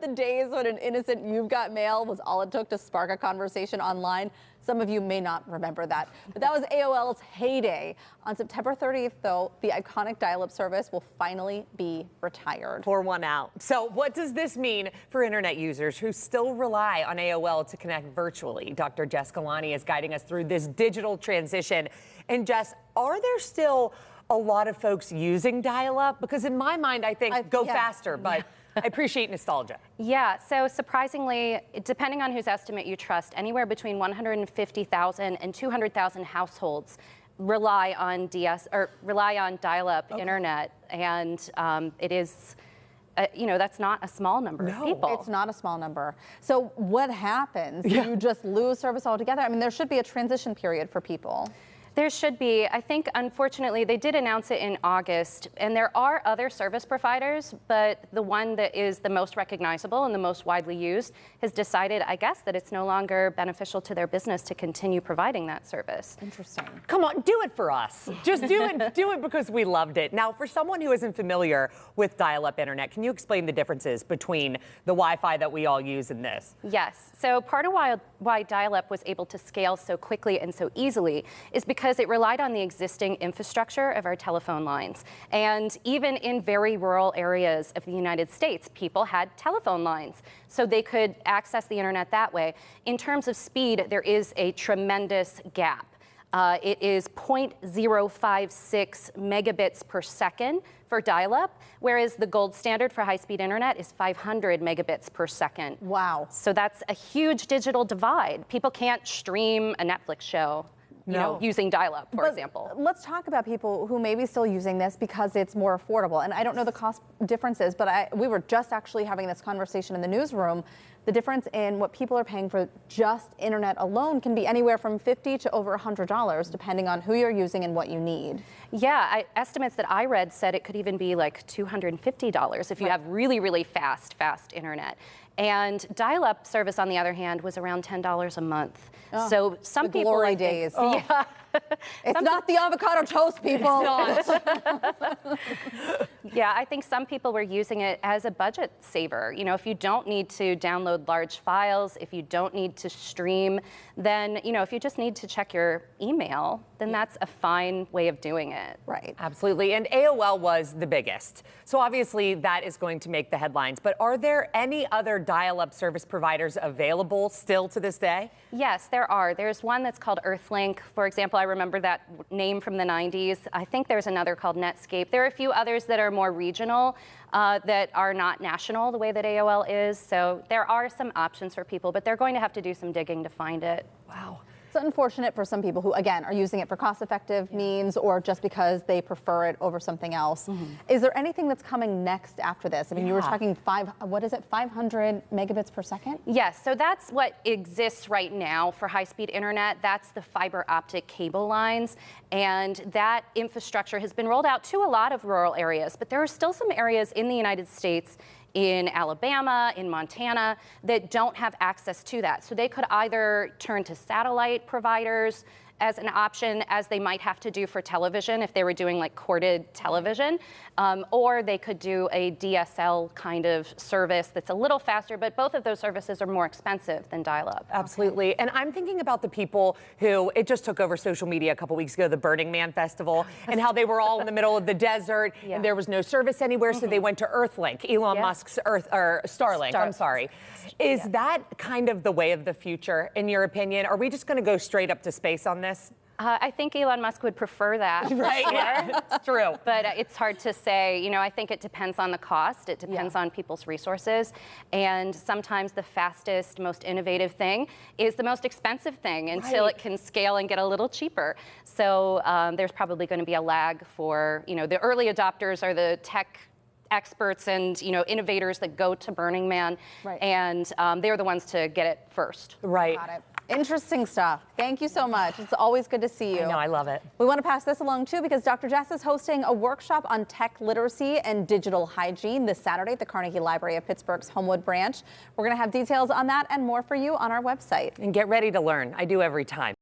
the days when an innocent "you've got mail" was all it took to spark a conversation online? Some of you may not remember that, but that was AOL's heyday. On September 30th, though, the iconic dial-up service will finally be retired. Pour one out. So what does this mean for internet users who still rely on AOL to connect virtually? Dr. Jess Ghilani is guiding us through this digital transition. And Jess, are there still a lot of folks using dial-up? Because in my mind, I think go faster, but I appreciate nostalgia. Yeah, so surprisingly, depending on whose estimate you trust, anywhere between 150,000 and 200,000 households rely on dial-up internet, and it is. That's not a small number of people. It's not a small number. So what happens? Do you just lose service altogether? I mean, there should be a transition period for people. There should be. I think, unfortunately, they did announce it in August, and there are other service providers, but the one that is the most recognizable and the most widely used has decided, I guess, that it's no longer beneficial to their business to continue providing that service. Interesting. Come on, do it for us. Just do it because we loved it. Now, for someone who isn't familiar with dial-up internet, can you explain the differences between the Wi-Fi that we all use and this? Yes. So part of why dial-up was able to scale so quickly and so easily is because it relied on the existing infrastructure of our telephone lines. And even in very rural areas of the United States, people had telephone lines, so they could access the internet that way. In terms of speed, there is a tremendous gap. It is 0.056 megabits per second for dial-up, whereas the gold standard for high-speed internet is 500 megabits per second. Wow. So that's a huge digital divide. People can't stream a Netflix show using dial-up, for example. Let's talk about people who may be still using this because it's more affordable. And I don't know the cost differences, but we were just actually having this conversation in the newsroom. The difference in what people are paying for just internet alone can be anywhere from $50 to over $100, depending on who you're using and what you need. Yeah, estimates that I read said it could even be like $250 if you have really, really fast internet. And dial-up service, on the other hand, was around $10 a month. So some the people, glory days. Yeah. It's not the avocado toast, people. It's not. Yeah, I think some people were using it as a budget saver. You know, if you don't need to download large files, if you don't need to stream, then, if you just need to check your email, then that's a fine way of doing it. Right. Absolutely. And AOL was the biggest. So obviously that is going to make the headlines. But are there any other dial-up service providers available still to this day? Yes, there are. There's one that's called Earthlink. For example, I remember that name from the 90s. I think there's another called Netscape. There are a few others that are more regional, that are not national the way that AOL is. So there are some options for people, but they're going to have to do some digging to find it. Wow. It's unfortunate for some people who, again, are using it for cost-effective means or just because they prefer it over something else. Is there anything that's coming next after this? I mean, you were talking 500 megabits per second? Yes, so that's what exists right now for high-speed internet. That's the fiber optic cable lines, and that infrastructure has been rolled out to a lot of rural areas, but there are still some areas in the United States, in Alabama, in Montana, that don't have access to that. So they could either turn to satellite providers as an option, as they might have to do for television if they were doing like corded television, or they could do a DSL kind of service that's a little faster, but both of those services are more expensive than dial-up. Absolutely. And I'm thinking about the people who, it just took over social media a couple weeks ago, the Burning Man Festival, and how they were all in the middle of the desert and there was no service anywhere, so they went to Earthlink, Elon Musk's Starlink, I'm sorry. Is that kind of the way of the future, in your opinion? Are we just going to go straight up to space on this? I think Elon Musk would prefer that. Right, yeah, it's true. But it's hard to say. I think it depends on the cost. It depends on people's resources. And sometimes the fastest, most innovative thing is the most expensive thing until it can scale and get a little cheaper. So there's probably going to be a lag for, the early adopters are the tech experts and innovators that go to Burning Man, and they're the ones to get it first. Right. Got it. Interesting stuff. Thank you so much. It's always good to see you. I know, I love it. We want to pass this along too because Dr. Jess is hosting a workshop on tech literacy and digital hygiene this Saturday at the Carnegie Library of Pittsburgh's Homewood branch. We're going to have details on that and more for you on our website. And get ready to learn. I do every time.